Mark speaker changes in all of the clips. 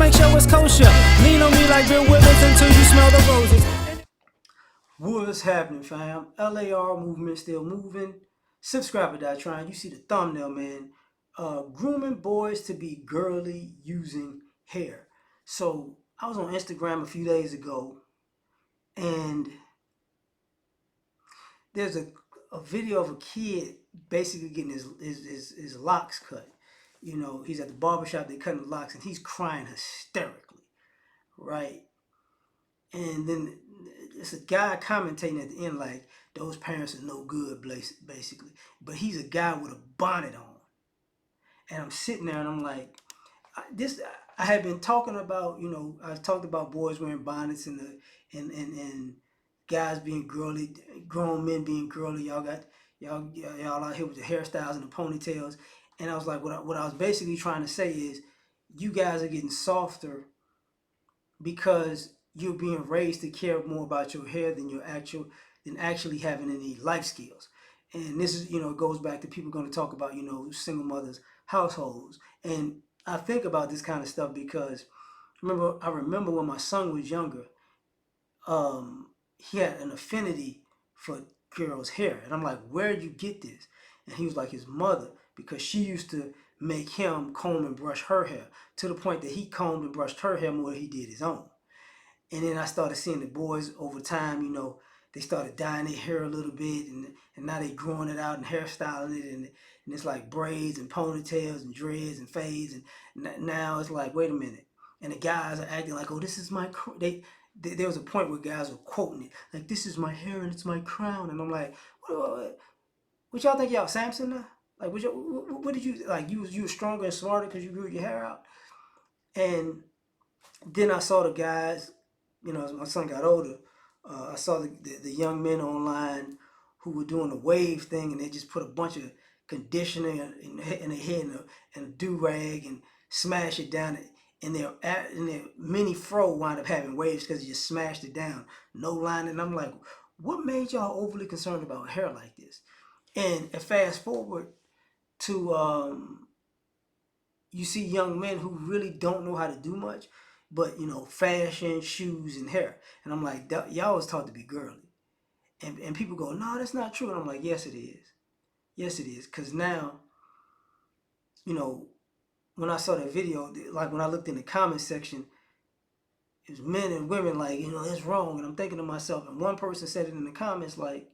Speaker 1: make sure it's kosher. Lean on me like Bill Withers until you smell the roses.
Speaker 2: What's happening, fam? L.A.R. movement still moving. Subscriber.trying. You see the thumbnail, man. Grooming boys to be girly using hair. So I was on Instagram a few days ago, and there's a video of a kid basically getting his locks cut. You know, he's at the barbershop, they cutting the locks, and he's crying hysterically, right? And then it's a guy commentating at the end like, those parents are no good, basically. But he's a guy with a bonnet on. And I'm sitting there and I'm like, I had been talking about, you know, I've talked about boys wearing bonnets and guys being girly, grown men being girly. Y'all out here with the hairstyles and the ponytails. And I was like, what I was basically trying to say is, you guys are getting softer because you're being raised to care more about your hair than actually having any life skills. And this is, you know, it goes back to people going to talk about, you know, single mothers households. And I think about this kind of stuff because I remember when my son was younger, he had an affinity for girls' hair. And I'm like, where'd you get this? And he was like, his mother, because she used to make him comb and brush her hair to the point that he combed and brushed her hair more than he did his own. And then I started seeing the boys over time, you know, they started dyeing their hair a little bit, and now they growing it out and hairstyling it, and it's like braids and ponytails and dreads and fades, and now it's like, wait a minute. And the guys are acting like, oh, this is my, there was a point where guys were quoting it, like, this is my hair and it's my crown. And I'm like, what y'all think y'all Samson now? Like, what did you, like, you were stronger and smarter because you grew your hair out? And then I saw the guys, you know, as my son got older, I saw the young men online who were doing the wave thing, and they just put a bunch of conditioner in their head and a do-rag and smash it down. And their mini fro wound up having waves because he just smashed it down. No line. And I'm like, what made y'all overly concerned about hair like this? And fast forward to you see young men who really don't know how to do much, but you know, fashion, shoes, and hair. And I'm like, y'all was taught to be girly. And people go, no, that's not true. And I'm like, yes, it is. Yes, it is. Because now, you know, when I saw that video, like when I looked in the comment section, it was men and women like, you know, that's wrong. And I'm thinking to myself, and one person said it in the comments like,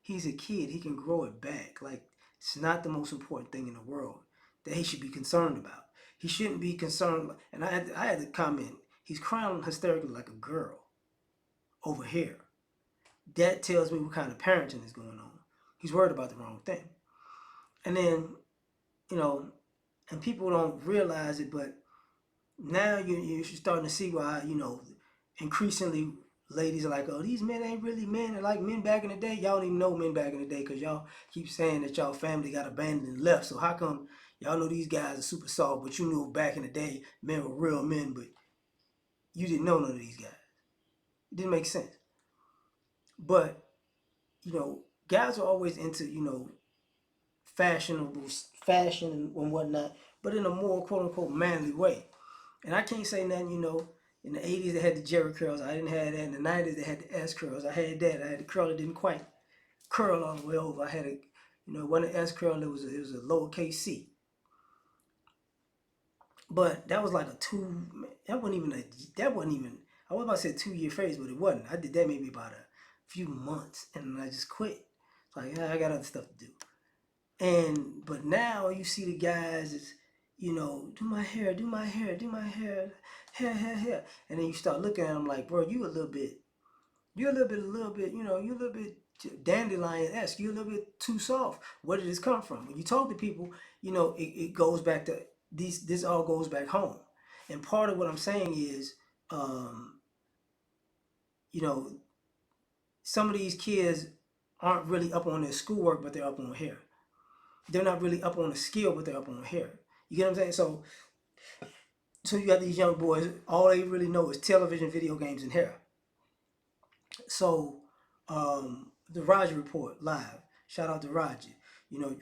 Speaker 2: he's a kid, he can grow it back. Like, it's not the most important thing in the world that he should be concerned about. He shouldn't be concerned. And I had to comment, he's crying hysterically like a girl over here. That tells me what kind of parenting is going on. He's worried about the wrong thing. And then, you know, and people don't realize it, but now you're starting to see why, you know, increasingly ladies are like, oh, these men ain't really men. They're like men back in the day. Y'all don't even know men back in the day because y'all keep saying that y'all family got abandoned and left. So how come y'all know these guys are super soft, but you knew back in the day men were real men, but you didn't know none of these guys? It didn't make sense. But, you know, guys are always into, you know, fashionable fashion and whatnot, but in a more quote unquote manly way. And I can't say nothing, you know, in the 80s they had the Jerry curls. I didn't have that. In the 90s they had the S curls. I had that. I had the curl that didn't quite curl all the way over. I had a, you know, it wasn't an S curl, it was a lowercase C. But that was like a that wasn't even, I was about to say 2 year phase, but it wasn't. I did that maybe about a few months and I just quit. It's like, I got other stuff to do. But now you see the guys, it's, you know, do my hair, do my hair, do my hair, hair. And then you start looking at them like, bro, you're a little bit, you know, you're a little bit dandelion-esque. You're a little bit too soft. Where did this come from? When you talk to people, you know, it goes back to this all goes back home. And part of what I'm saying is, um, you know, some of these kids aren't really up on their schoolwork, but they're up on hair. They're not really up on the skill, but they're up on hair. You get what I'm saying? So you got these young boys, all they really know is television, video games, and hair. So the Roger Report live. Shout out to Roger. You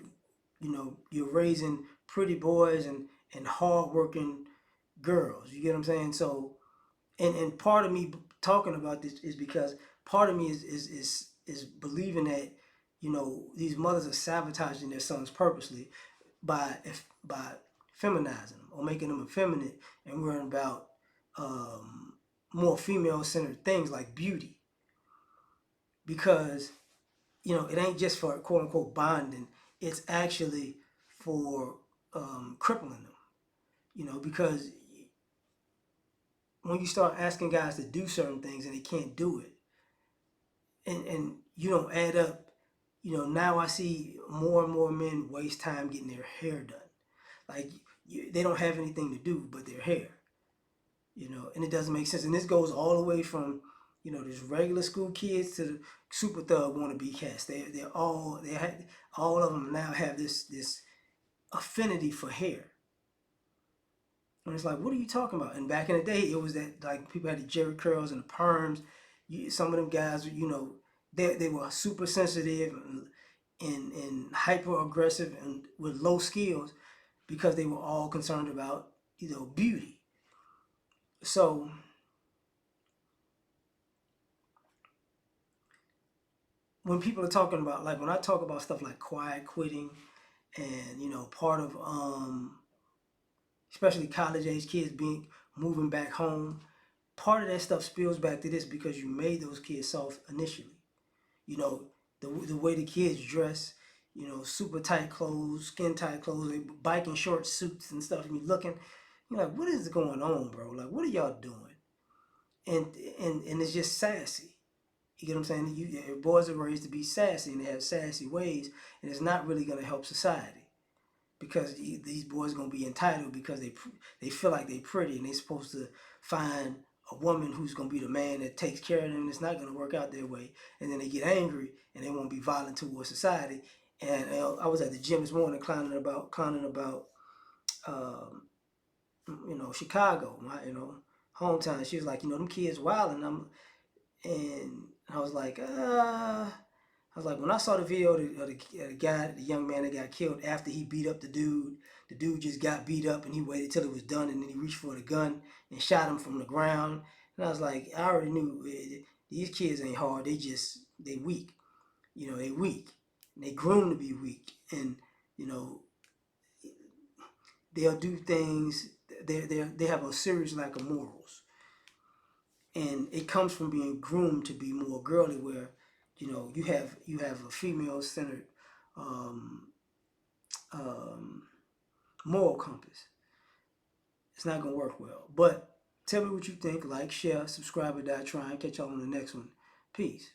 Speaker 2: know, you're raising pretty boys and hardworking girls. You get what I'm saying? So, and part of me talking about this is because part of me is believing that, you know, these mothers are sabotaging their sons purposely by feminizing them or making them effeminate and worrying about um, more female centered things like beauty, because you know it ain't just for quote unquote bonding. It's actually for crippling them. You know, because when you start asking guys to do certain things and they can't do it, and you don't add up. You know, now I see more and more men waste time getting their hair done. Like they don't have anything to do but their hair. You know, and it doesn't make sense. And this goes all the way from, you know, these regular school kids to the super thug wannabe cats. All of them now have this affinity for hair. And it's like, what are you talking about? And back in the day, it was that like people had the jerry curls and the perms. Some of them guys, you know, they were super sensitive and hyper aggressive and with low skills because they were all concerned about, you know, beauty. So when people are talking about, like when I talk about stuff like quiet quitting and, you know, part of especially college age kids being moving back home, part of that stuff spills back to this because you made those kids soft initially. You know, the way the kids dress, you know, super tight clothes, skin tight clothes, they biking short suits and stuff, and you're like, what is going on, bro? Like, what are y'all doing? And it's just sassy. You get what I'm saying? Your boys are raised to be sassy and they have sassy ways, and it's not really going to help society because these boys are going to be entitled because they feel like they're pretty and they're supposed to find a woman who's going to be the man that takes care of them, and it's not going to work out their way. And then they get angry and they won't be violent towards society. And I was at the gym this morning clowning about um, you know, Chicago, my, you know, hometown. She was like, you know, them kids wild, and I was like, I was like, when I saw the video of the guy, the young man that got killed after he beat up the dude just got beat up and he waited till it was done and then he reached for the gun and shot him from the ground. And I was like, I already knew these kids ain't hard. They weak. You know, they weak. And they groom to be weak. And, you know, they'll do things, they have a serious lack of morals. And it comes from being groomed to be more girly, where you know you have a female centered um, um, moral compass. It's not gonna work well. But tell me what you think. Like, share, subscribe, or die trying. Catch y'all on the next one. Peace.